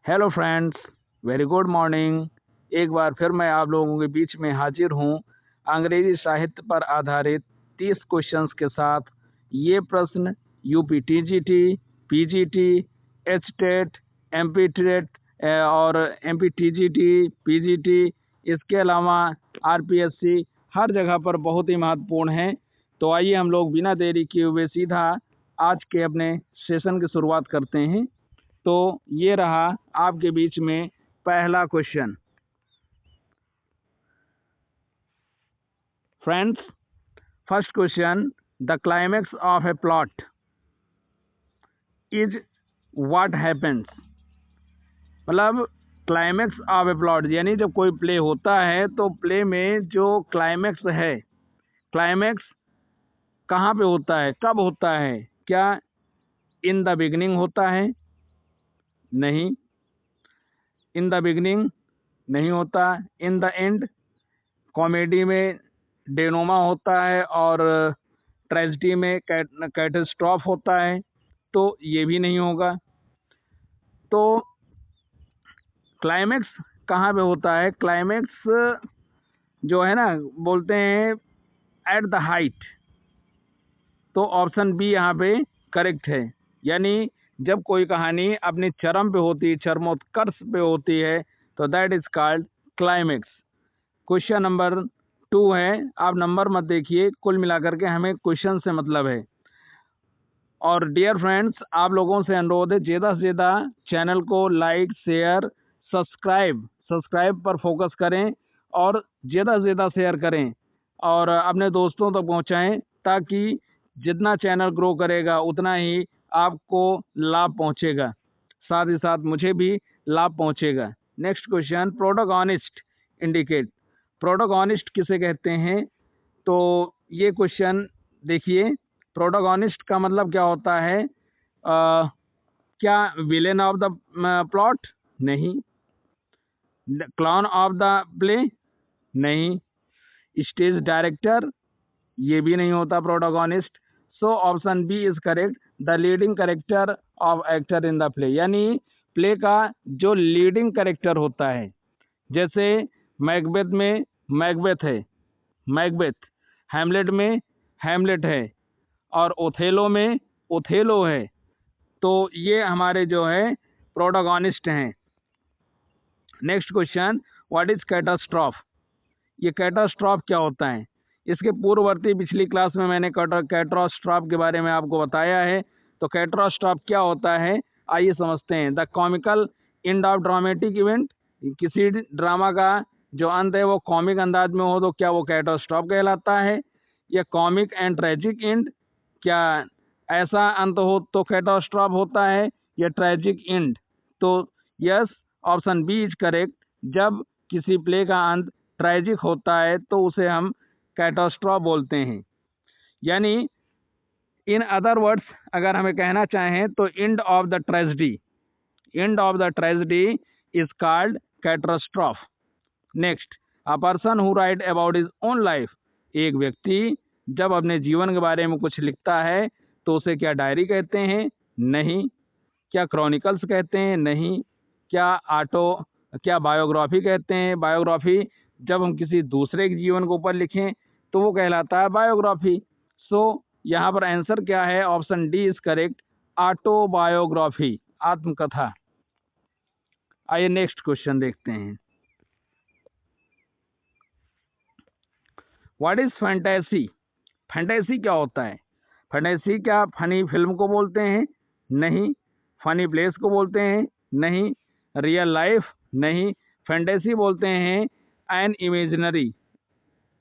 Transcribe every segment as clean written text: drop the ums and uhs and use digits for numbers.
Hello friends, very good morning. एक बार फिर मैं आप लोगों के बीच में हाजिर हूँ अंग्रेजी साहित्य पर आधारित 30 क्वेश्चंस के साथ। ये प्रश्न UP TGT, PGT, HTET, MP TET और एमपी टीजीटी, पीजीटी, इसके अलावा आरपीएससी हर जगह पर बहुत ही महत्वपूर्ण है। तो आइए हम लोग बिना देरी किए हुए सीधा आज के अपने सेशन की शुरुआत करते हैं। तो ये रहा आपके बीच में पहला question. Friends, first question, the climax of A plot is what happens. मतलब क्लाइमैक्स ऑफ ए प्लॉट यानी जब कोई प्ले होता है तो प्ले में जो क्लाइमैक्स है, क्लाइमैक्स कहाँ पे होता है, कब होता है? क्या इन द बिगिनिंग होता है? नहीं, इन द बिगिनिंग नहीं होता। इन द एंड, कॉमेडी में डेनोमा होता है और ट्रेजिडी में कैटास्ट्रॉफ होता है, तो ये भी नहीं होगा। तो क्लाइमैक्स कहाँ पे होता है? क्लाइमैक्स जो है ना, बोलते हैं एट द हाइट। तो ऑप्शन बी यहाँ पे करेक्ट है। यानी जब कोई कहानी अपने चरम पे होती है, चरमोत्कर्ष पे होती है, तो that is called climax. Question number 2 है, आप नंबर मत देखिए, कुल मिलाकर के हमें क्वेश्चन से मतलब है। और डियर फ्रेंड्स, आप लोगों से अनुरोध है ज़्यादा से ज़्यादा चैनल को लाइक, शेयर, सब्सक्राइब पर फोकस करें और ज़्यादा से ज़्यादा शेयर करें और अपने दोस्तों तक पहुंचाएं, ताकि जितना चैनल ग्रो करेगा उतना ही आपको लाभ पहुंचेगा, साथ ही साथ मुझे भी लाभ पहुंचेगा। Next question, protagonist indicate. Protagonist किसे कहते हैं? तो ये क्वेश्चन देखिए, प्रोटोगोनिस्ट का मतलब क्या होता है? क्या विलेन ऑफ द प्लॉट? नहीं। Clown of the play? नहीं। Stage director? ये भी नहीं होता protagonist. So option B is correct, the leading character of actor in the play. यानी प्ले का जो लीडिंग कैरेक्टर होता है, जैसे मैकबेथ में मैकबेथ है, मैकबेथ, हैमलेट में हैमलेट है और ओथेलो में ओथेलो है। तो ये हमारे जो है प्रोटोगोनिस्ट हैं। Next question, what is catastrophe. ये कैटास्ट्रॉफ क्या होता है? इसके पूर्ववर्ती पिछली क्लास में मैंने कैटास्ट्रॉफ के बारे में आपको बताया है। तो कैटास्ट्रॉफ क्या होता है, आइए समझते हैं। The comical end of dramatic event, किसी ड्रामा का जो अंत है वो कॉमिक अंदाज में हो तो क्या वो कैटास्ट्रॉफ कहलाता है? या कॉमिक एंड ट्रेजिक एंड, क्या ऐसा अंत हो तो कैटास्ट्रॉफ होता है, या ट्रेजिक एंड? तो yes, option B is correct. जब किसी प्ले का अंत ट्रेजिक होता है तो उसे हम कैटास्ट्रॉफ बोलते हैं। यानी इन अदर वर्ड्स अगर हमें कहना चाहें तो end of the tragedy, end of the tragedy is called catastrophe. Next, a person who right about his own life. एक व्यक्ति जब अपने जीवन के बारे में कुछ लिखता है तो उसे क्या डायरी कहते हैं? नहीं। क्या क्रॉनिकल्स कहते हैं? नहीं। क्या बायोग्राफी कहते हैं? बायोग्राफी जब हम किसी दूसरे के जीवन के ऊपर लिखें तो वो कहलाता है बायोग्राफी। सो यहाँ पर आंसर क्या है? Option D is correct, autobiography, आत्मकथा। आइए नेक्स्ट क्वेश्चन देखते हैं। What is fantasy. फैंटेसी क्या होता है? फैंटेसी क्या फनी फिल्म को बोलते हैं? नहीं। फनी प्लेस को बोलते हैं? नहीं। Real life? नहीं। फैंटेसी बोलते हैं एन इमेजिनरी,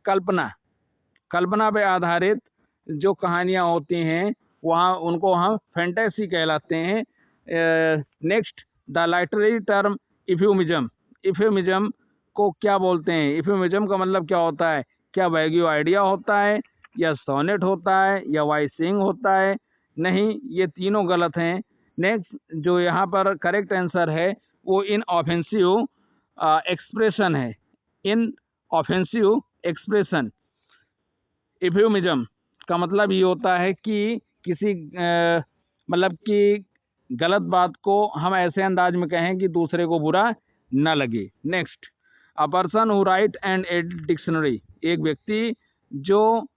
कल्पना, कल्पना पे आधारित जो कहानियाँ होती हैं वहाँ उनको हम फैंटेसी कहलाते हैं। Next, the literary term euphemism. Euphemism को क्या बोलते हैं? इफ्यूमिज्म का मतलब क्या होता है? क्या वैग्यू आइडिया होता है, या सोनेट होता है, या वाइसिंग होता है? नहीं, ये तीनों गलत हैं। नेक्स्ट, जो यहाँ पर करेक्ट आंसर है वो इन ऑफेंसिव एक्सप्रेशन है, इन ऑफेंसिव एक्सप्रेशन। इफ्यूमिज्म का मतलब ये होता है कि किसी मतलब कि गलत बात को हम ऐसे अंदाज में कहें कि दूसरे को बुरा न लगे। Next, a person who right and edit dictionary, एक व्यक्ति जो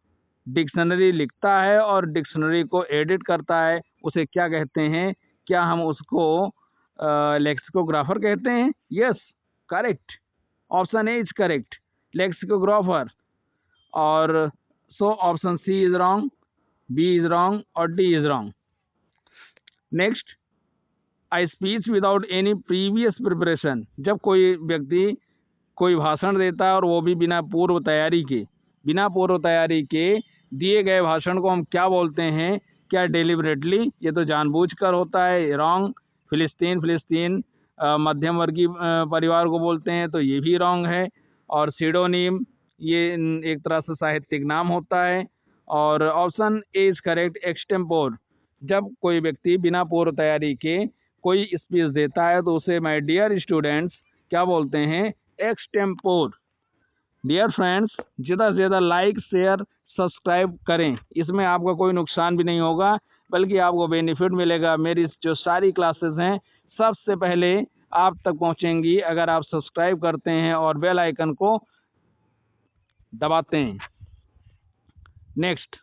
डिक्शनरी लिखता है और डिक्शनरी को एडिट करता है उसे क्या कहते हैं? क्या हम उसको लेक्सिकोग्राफर कहते हैं? Yes, correct, option A is correct, lexicographer. और so option C is wrong, B is wrong और D is wrong. Next, I speech without any previous preparation, जब कोई व्यक्ति कोई भाषण देता है और वो भी बिना पूर्व तैयारी के दिए गए भाषण को हम क्या बोलते हैं? क्या डेलिबरेटली, ये तो जानबूझकर होता है, रॉन्ग। फिलिस्तीन मध्यम वर्गीय परिवार को बोलते हैं तो ये भी रॉन्ग है। और सीडोनिम, ये एक तरह से साहित्यिक नाम होता है। और option A is correct, extempore, जब कोई व्यक्ति बिना पूर्व तैयारी के कोई स्पीच देता है तो उसे माय डियर स्टूडेंट्स क्या बोलते हैं? एक्सटेम्पोर। डियर फ्रेंड्स, ज़्यादा से ज़्यादा लाइक, शेयर, सब्सक्राइब करें, इसमें आपका कोई नुकसान भी नहीं होगा बल्कि आपको बेनिफिट मिलेगा। मेरी जो सारी क्लासेस हैं सबसे पहले आप तक पहुंचेंगी अगर आप सब्सक्राइब करते हैं और बेल आइकन को दबाते हैं। नेक्स्ट,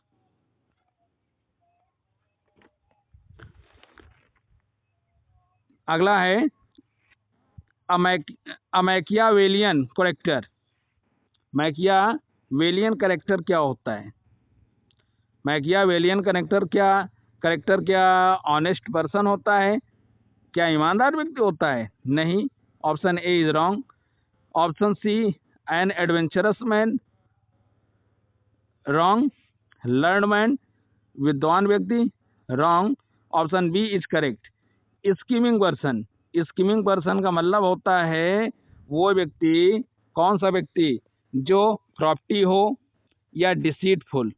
अगला है मैकियावेलियन कैरेक्टर। मैकियावेलियन कैरेक्टर क्या होता है? मैकियावेलियन कैरेक्टर क्या ऑनेस्ट पर्सन होता है? क्या ईमानदार व्यक्ति होता है? नहीं, option A is wrong. Option C, an adventurous man, wrong. Learn man, विद्वान व्यक्ति, wrong. Option B is correct, scheming person का मतलब होता है वो व्यक्ति, कौन सा व्यक्ति? जो क्रॉफ्टी हो या डिसीटफुल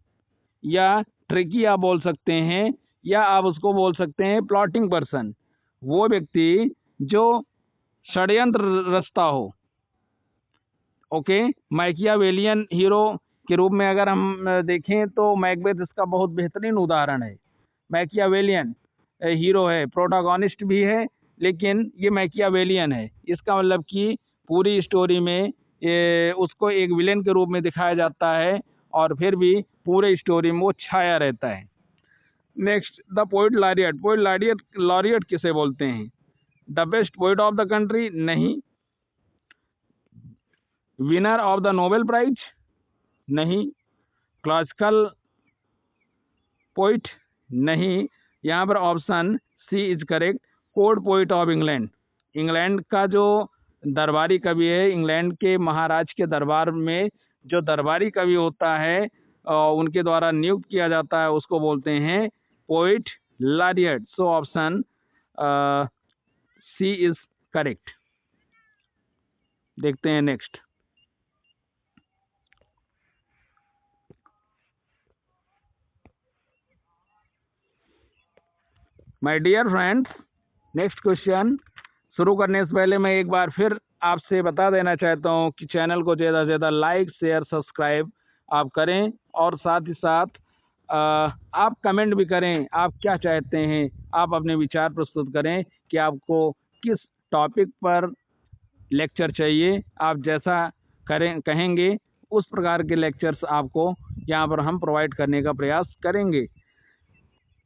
या ट्रिकी आप बोल सकते हैं, या आप उसको बोल सकते हैं प्लॉटिंग पर्सन, वो व्यक्ति जो षड्यंत्र रचता हो। ओके, मैकियावेलियन हीरो के रूप में अगर हम देखें तो मैकबेथ इसका बहुत बेहतरीन उदाहरण है। मैकियावेलियन हीरो है, प्रोटागोनिस्ट भी है, लेकिन ये मैकियावेलियन है। इसका मतलब कि पूरी स्टोरी में उसको एक विलेन के रूप में दिखाया जाता है और फिर भी पूरे स्टोरी में वो छाया रहता है। नेक्स्ट, द पोइट लॉरियट किसे बोलते हैं? The best poet of the country? नहीं। Winner of the Nobel prize? नहीं। Classical poet? नहीं। यहाँ पर option C is correct, court poet of England. England का जो दरबारी कवि है, इंग्लैंड के महाराज के दरबार में जो दरबारी कवि होता है उनके द्वारा नियुक्त किया जाता है, उसको बोलते हैं poet laureate. So option C is correct. देखते हैं next. My dear friends, next question शुरू करने से पहले मैं एक बार फिर आपसे बता देना चाहता हूं कि चैनल को ज़्यादा से ज़्यादा लाइक, शेयर, सब्सक्राइब आप करें और साथ ही साथ आप कमेंट भी करें। आप क्या चाहते हैं, आप अपने विचार प्रस्तुत करें कि आपको किस टॉपिक पर लेक्चर चाहिए। आप जैसा कहेंगे उस प्रकार के लेक्चर्स आपको यहाँ पर हम प्रोवाइड करने का प्रयास करेंगे।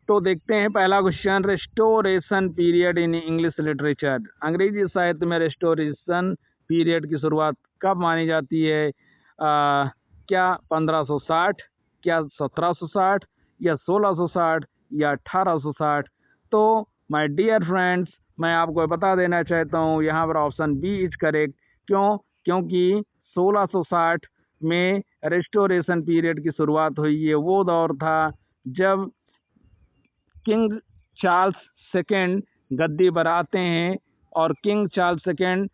तो देखते हैं पहला question, restoration period in English literature. अंग्रेजी साहित्य में रेस्टोरेशन पीरियड की शुरुआत कब मानी जाती है? क्या 1560, क्या 1760, या 1660, या 1860? तो माय डियर फ्रेंड्स, मैं आपको बता देना चाहता हूँ यहाँ पर ऑप्शन बी इज करेक्ट। क्यों? क्योंकि 1660 में रेस्टोरेशन पीरियड की शुरुआत हुई है। वो दौर था जब किंग चार्ल्स सेकेंड गद्दी पर आते हैं और किंग चार्ल्स सेकेंड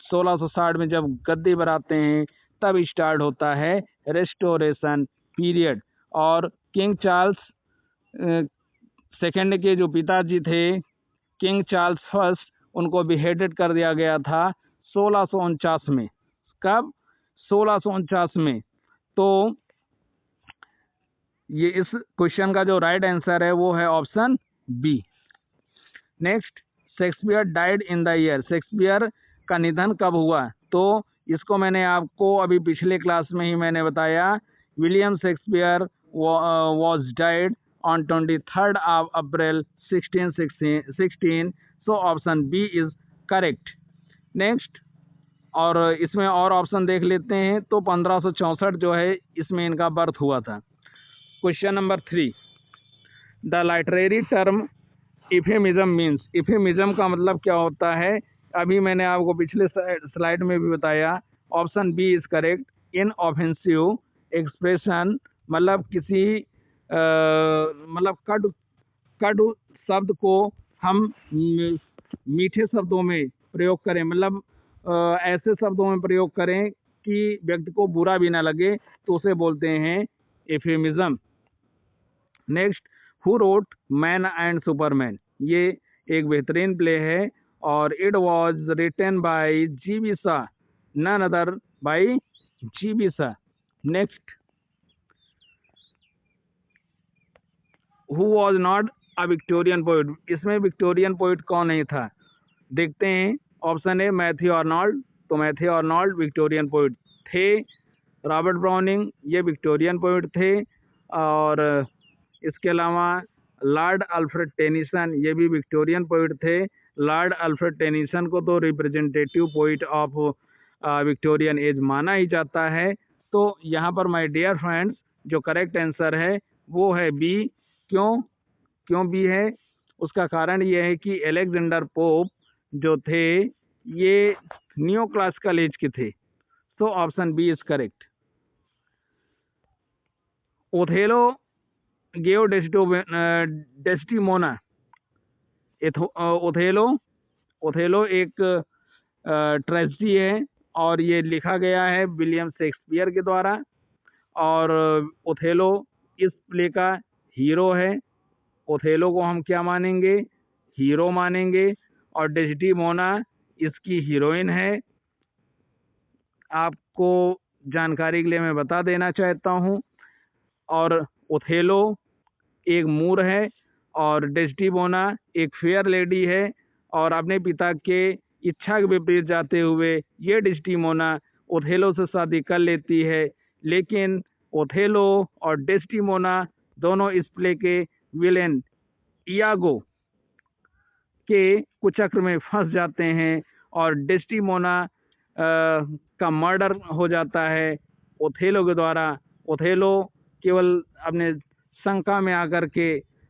1660 में जब गद्दी पर आते हैं तब स्टार्ट होता है रेस्टोरेशन पीरियड। और किंग चार्ल्स सेकेंड के जो पिताजी थे किंग चार्ल्स फर्स्ट, उनको बिहेडेड कर दिया गया था 1649 में। कब? 1649 में। तो ये इस क्वेश्चन का जो राइट आंसर है वो है option B. Next, Shakespeare died in the year, Shakespeare का निधन कब हुआ? तो इसको मैंने आपको अभी पिछले क्लास में ही मैंने बताया, William Shakespeare was died on 23rd of April 1616, so option B is correct. Next, और इसमें और ऑप्शन देख लेते हैं, तो 1564 जो है इसमें इनका बर्थ हुआ था। Question number 3, the literary term euphemism means, euphemism का मतलब क्या होता है? अभी मैंने आपको पिछले स्लाइड में भी बताया, option B is correct. Inoffensive expression मतलब किसी मतलब कटु शब्द को हम मीठे शब्दों में प्रयोग करें, मतलब ऐसे शब्दों में प्रयोग करें कि व्यक्ति को बुरा भी ना लगे, तो उसे बोलते हैं euphemism. Next, who wrote man and superman, ये एक बेहतरीन प्ले है और it was written by G B. Shaw, none other by G B. Shaw. Next, who was not a Victorian poet, इसमें विक्टोरियन पोइट कौन नहीं था? देखते हैं, ऑप्शन ए मैथ्यू आर्नोल्ड, तो मैथ्यू आर्नोल्ड विक्टोरियन पोइट थे। रॉबर्ट ब्राउनिंग, ये विक्टोरियन पोइट थे। और इसके अलावा लॉर्ड अल्फ्रेड टेनिसन, ये भी विक्टोरियन पोइट थे। लॉर्ड अल्फ्रेड टेनिसन को तो representative poet of Victorian age माना ही जाता है। तो यहाँ पर माय डियर फ्रेंड्स जो करेक्ट आंसर है वो है बी। क्यों बी है? उसका कारण ये है कि अलेक्जेंडर पोप जो थे ये न्यू क्लासिकल एज के थे। तो option B is correct. Othello gave Desdemona, Othello एक ट्रेजेडी है और ये लिखा गया है विलियम शेक्सपियर के द्वारा। और ओथेलो इस प्ले का हीरो है। ओथेलो को हम क्या मानेंगे? हीरो मानेंगे। और डेस्टिमोना इसकी हीरोइन है। आपको जानकारी के लिए मैं बता देना चाहता हूँ। और ओथेलो एक मूर है और डेस्टिमोना एक फेयर लेडी है। और अपने पिता के इच्छा के विपरीत जाते हुए ये डेस्टिमोना ओथेलो से शादी कर लेती है। लेकिन ओथेलो और डेस्टिमोना दोनों इस प्ले के विलेन इयागो के कुचक्र में फंस जाते हैं और डेस्टिमोना का मर्डर हो जाता है ओथेलो के द्वारा। ओथेलो केवल अपने शंका में आकर के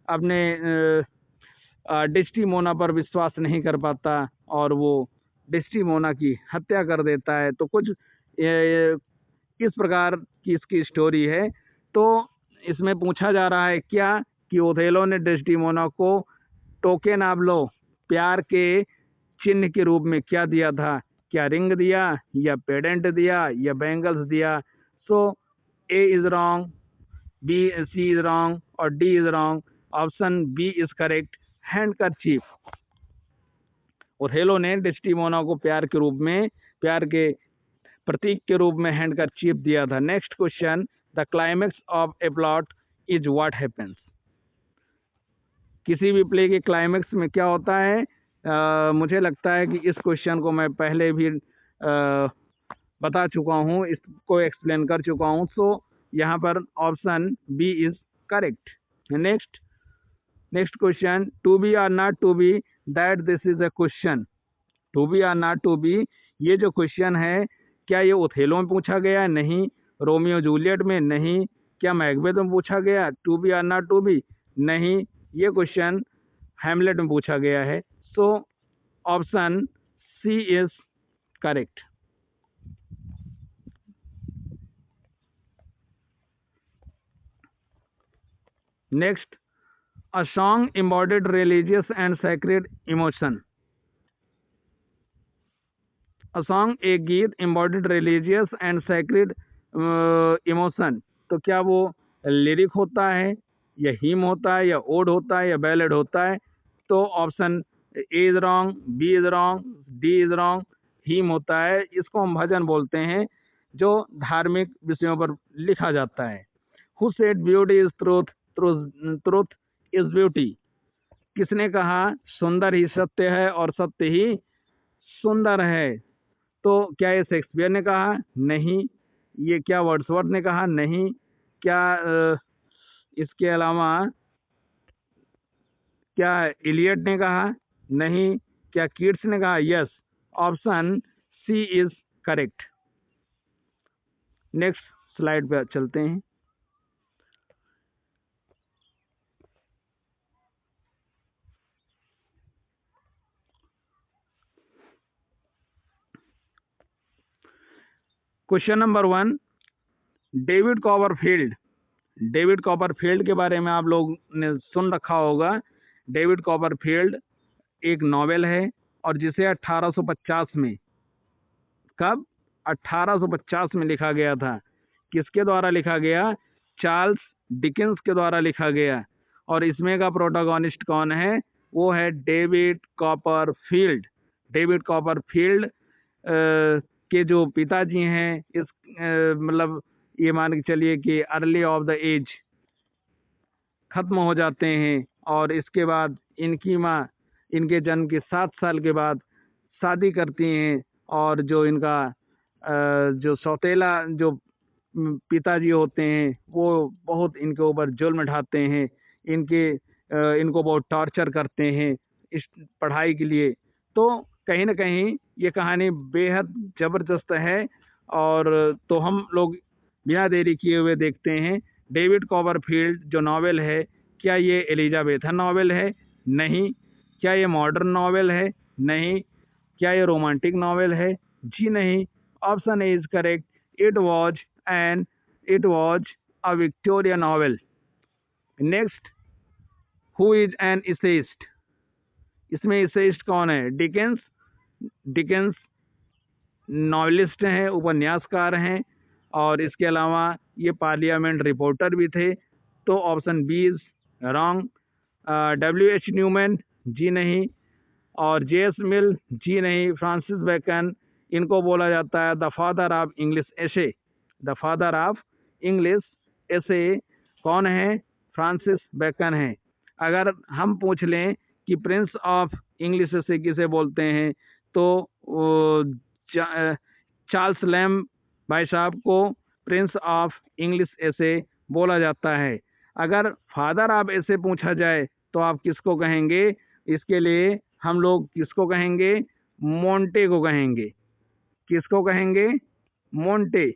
अपने डेस्टिमोना पर विश्वास नहीं कर पाता और वो डेस्टिमोना की हत्या कर देता है। तो कुछ इस प्रकार की इसकी स्टोरी है। तो इसमें पूछा जा रहा है क्या कि ओथेलो ने डेस्टिमोना को टोकेन ऑफ लव, प्यार के चिन्ह के रूप में क्या दिया था? क्या रिंग दिया या पेडेंट दिया या बैंगल्स दिया? So A is wrong, B C is wrong और D is wrong. Option B is correct, handkerchief. Othello ने डेस्टिमोना को प्यार के प्रतीक के रूप में हैंडकरचीफ दिया था। Next question, the climax of A plot is what happens, किसी भी प्ले के क्लाइमेक्स में क्या होता है? मुझे लगता है कि इस क्वेश्चन को मैं पहले भी बता चुका हूँ, इसको एक्सप्लेन कर चुका हूँ। सो यहाँ पर option B is correct. Next question, to be और not to be, that this is a question. To be और नॉट टू बी, ये जो क्वेश्चन है क्या ये ओथेलो में पूछा गया? नहीं। रोमियो जूलियट में? नहीं। क्या मैकबेथ में पूछा गया टू बी और नॉट टू बी? नहीं। ये क्वेश्चन हैमलेट में पूछा गया है। So option C is correct. Next, a song embodied religious and sacred emotion, a song एक गीत embodied religious and sacred emotion, तो क्या वो लिरिक होता है या हीम होता है या ओड होता है या बैलेड होता है? तो option A is wrong, B is wrong, D is wrong. Hymn होता है, इसको हम भजन बोलते हैं जो धार्मिक विषयों पर लिखा जाता है। Who said beauty is truth, truth is beauty, किसने कहा सुंदर ही सत्य है और सत्य ही सुंदर है? तो क्या ये शेक्सपियर ने कहा? नहीं। ये क्या वर्ड्सवर्थ ने कहा? नहीं। क्या इसके अलावा क्या इलियट ने कहा? नहीं। क्या कीट्स ने कहा? Yes, option C is correct. Next slide पे चलते हैं। Question number 1, David Copperfield. David Copperfield के बारे में आप लोग ने सुन रखा होगा। डेविड कॉपरफील्ड एक नॉवेल है और जिसे 1850 में, कब? 1850 में लिखा गया था। किसके द्वारा लिखा गया? चार्ल्स डिकेंस के द्वारा लिखा गया। और इसमें का प्रोटोगोनिस्ट कौन है? वो है डेविड कॉपरफील्ड। डेविड कॉपरफील्ड के जो पिताजी हैं, इस मतलब ये मान के चलिए कि अर्ली ऑफ द एज खत्म हो जाते हैं और इसके बाद इनकी माँ इनके जन्म के 7 साल के बाद शादी करती हैं और जो इनका जो सौतेला जो पिताजी होते हैं वो बहुत इनके ऊपर जुल्म ढाते हैं, इनको बहुत टॉर्चर करते हैं इस पढ़ाई के लिए। तो कहीं ना कहीं ये कहानी बेहद ज़बरदस्त है। और तो हम लोग बिना देरी किए हुए देखते हैं डेविड कॉपरफील्ड जो नॉवेल है, क्या ये एलिजाबेथन नॉवेल है? नहीं। क्या ये मॉडर्न नॉवेल है? नहीं। क्या ये रोमांटिक नॉवेल है? जी नहीं। Option A is correct, it was a Victoria novel. Next, who is an essayist? इसमें इसेइस्ट कौन है? डिकेंस। डिकेंस नॉवेलिस्ट हैं, उपन्यासकार हैं और इसके अलावा ये पार्लियामेंट रिपोर्टर भी थे। तो option B is wrong. W.H. Newman? जी नहीं। और J.S. मिल? जी नहीं। फ्रांसिस बेकन, इनको बोला जाता है the father of English essay. The father of English essay कौन है? फ्रांसिस बेकन है। अगर हम पूछ लें कि प्रिंस ऑफ इंग्लिश एसे किसे बोलते हैं, तो चार्ल्स लैम्ब भाई साहब को प्रिंस ऑफ इंग्लिश एसे बोला जाता है। अगर फादर ऑफ एसे पूछा जाए तो आप किसको कहेंगे? इसके लिए हम लोग किसको कहेंगे? मोंटे को कहेंगे। किसको कहेंगे? मोंटे।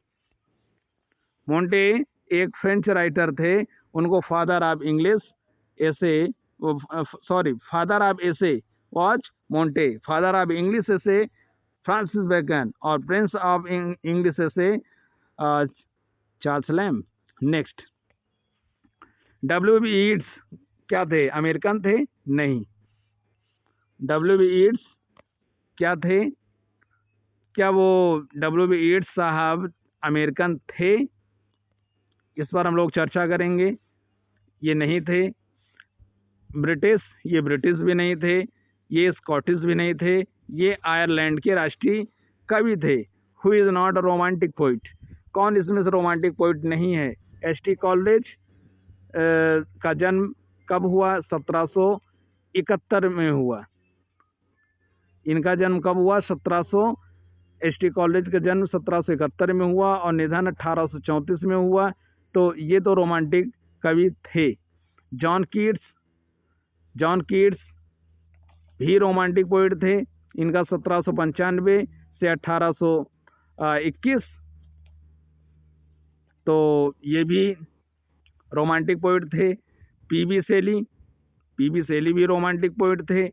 मोंटे एक फ्रेंच राइटर थे, उनको father of English essay, sorry, father of essay was Montaigne, father of English essay Francis Bacon और prince of English essay Charles Lamb. Next, W.B. Yeats क्या थे? अमेरिकन थे? नहीं। W.B. ईट्स क्या थे? क्या वो W.B. ईट्स साहब अमेरिकन थे? इस पर हम लोग चर्चा करेंगे। ये नहीं थे। ब्रिटिश? ये ब्रिटिश भी नहीं थे, ये स्कॉटिश भी नहीं थे, ये आयरलैंड के राष्ट्रीय कवि थे। Who is not a romantic poet? कौन इसमें से रोमांटिक पोइट नहीं है? H.T. कॉलेरिज का जन्म कब हुआ? 1771 में हुआ। इनका जन्म कब हुआ? 1700। H.T. कॉलेरिज का जन्म 1771 में हुआ और निधन 1834 में हुआ। तो ये तो रोमांटिक कवि थे। जॉन कीट्स भी रोमांटिक पोइट थे। इनका 1795 से 1821, तो ये भी रोमांटिक पोइट थे। पी.बी. शेली भी रोमांटिक पोइट थे।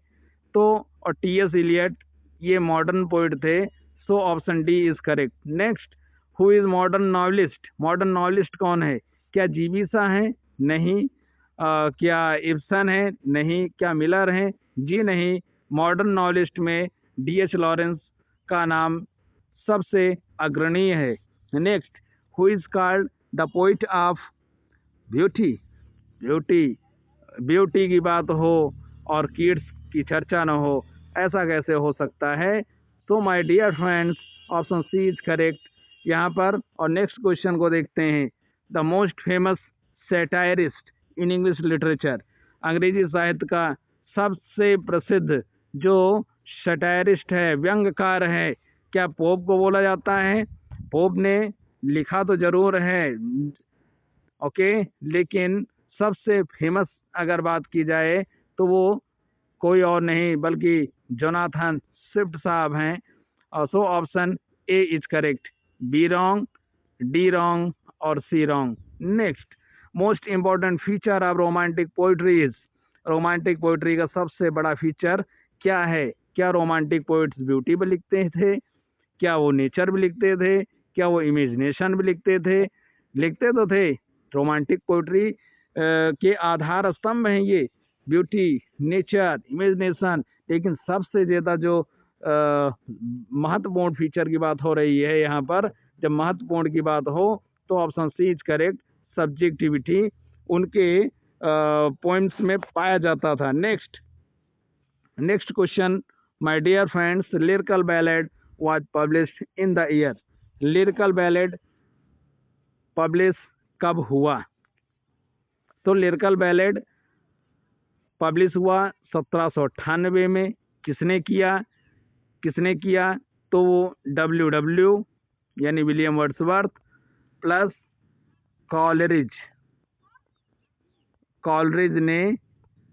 तो और T.S. इलियट ये मॉडर्न पोइट थे। So option D is correct. Next, who is modern novelist? Modern novelist कौन है? क्या जी.बी. शाह हैं? नहीं। क्या इब्सन है? नहीं। क्या मिलर हैं? जी नहीं। मॉडर्न नॉवेलिस्ट में D.H. लॉरेंस का नाम सबसे अग्रणीय है। Next, who is called the poet of beauty? Beauty की बात हो और किड्स की चर्चा न हो, ऐसा कैसे हो सकता है? तो my dear friends, option C is correct यहाँ पर। और नेक्स्ट क्वेश्चन को देखते हैं। The most famous satirist in English literature? अंग्रेजी साहित्य का सबसे प्रसिद्ध जो सटायरिस्ट है, व्यंग्यकार है, क्या पोप को बोला जाता है? पोप ने लिखा तो जरूर है, ओके, लेकिन सबसे फेमस अगर बात की जाए तो वो कोई और नहीं बल्कि जोनाथन स्विफ्ट साहब हैं। So option A is correct, B wrong, D wrong और C wrong. Next, most important feature of romantic poetry is, romantic poetry का सबसे बड़ा फीचर क्या है? क्या रोमांटिक पोइट्स ब्यूटी भी लिखते थे? क्या वो नेचर भी लिखते थे? क्या वो इमेजिनेशन भी लिखते थे? लिखते तो थे। रोमांटिक पोइट्री के आधार स्तंभ हैं ये, ब्यूटी, नेचर, इमेजिनेशन। लेकिन सबसे ज़्यादा जो महत्वपूर्ण फीचर की बात हो रही है यहाँ पर, जब महत्वपूर्ण की बात हो तो option C is correct, subjectivity उनके पॉइंट्स में पाया जाता था। Next question, my dear friends, lyrical ballad was published in the year. Lyrical ballad publish कब हुआ? तो लिरिकल बैलेड पब्लिश हुआ 1798 में। किसने किया? तो वो डब्ल्यू यानी विलियम वर्ड्सवर्थ प्लस कॉलरिज ने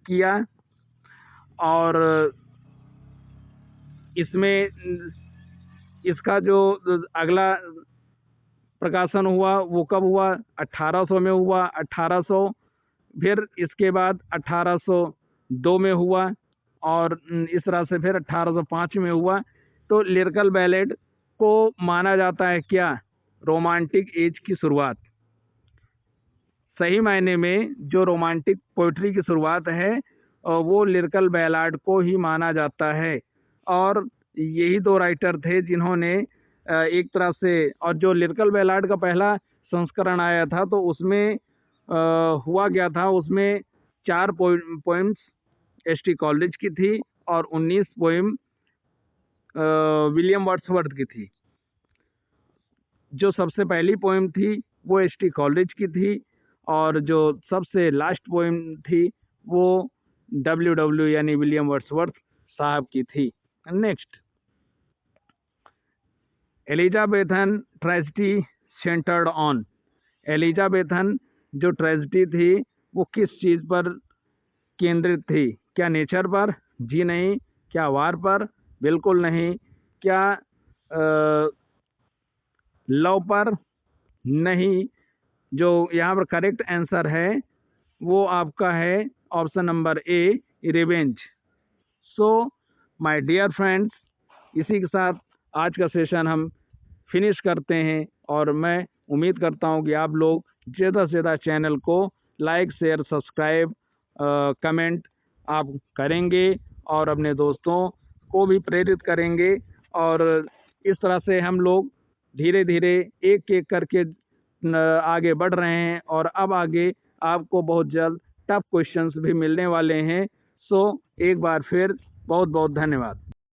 किया। और इसमें इसका जो अगला प्रकाशन हुआ वो कब हुआ? 1800 में हुआ। 1800, फिर इसके बाद 1802 में हुआ और इस तरह से फिर 1805 में हुआ। तो लिरिकल बैलेड को माना जाता है क्या? रोमांटिक एज की शुरुआत। सही मायने में जो रोमांटिक पोइट्री की शुरुआत है वो लिरिकल बैलाड को ही माना जाता है। और यही दो राइटर थे जिन्होंने एक तरह से, और जो लिरिकल बैलाड का पहला संस्करण आया था तो उसमें हुआ क्या था, उसमें 4 पोइम्स एस.टी. कॉलरिज की थी और 19 पोइम विलियम वर्ड्सवर्थ की थी। जो सबसे पहली पोइम थी वो एस.टी. कॉलरिज की थी और जो सबसे लास्ट पोइम थी वो डब्ल्यू यानी विलियम वर्ड्सवर्थ साहब की थी। Next, Elizabethan tragedy centred on. Elizabethan जो ट्रेजेडी थी वो किस चीज़ पर केंद्रित थी? क्या नेचर पर? जी नहीं। क्या वार पर? बिल्कुल नहीं। क्या लव पर? नहीं। जो यहाँ पर करेक्ट आंसर है वो आपका है option number A, revenge. So my dear friends, इसी के साथ आज का सेशन हम फिनिश करते हैं और मैं उम्मीद करता हूँ कि आप लोग ज़्यादा से ज़्यादा चैनल को लाइक, शेयर, सब्सक्राइब, कमेंट आप करेंगे और अपने दोस्तों को भी प्रेरित करेंगे। और इस तरह से हम लोग धीरे धीरे एक एक करके आगे बढ़ रहे हैं और अब आगे आपको बहुत जल्द टफ क्वेश्चंस भी मिलने वाले हैं। सो एक बार फिर बहुत बहुत धन्यवाद।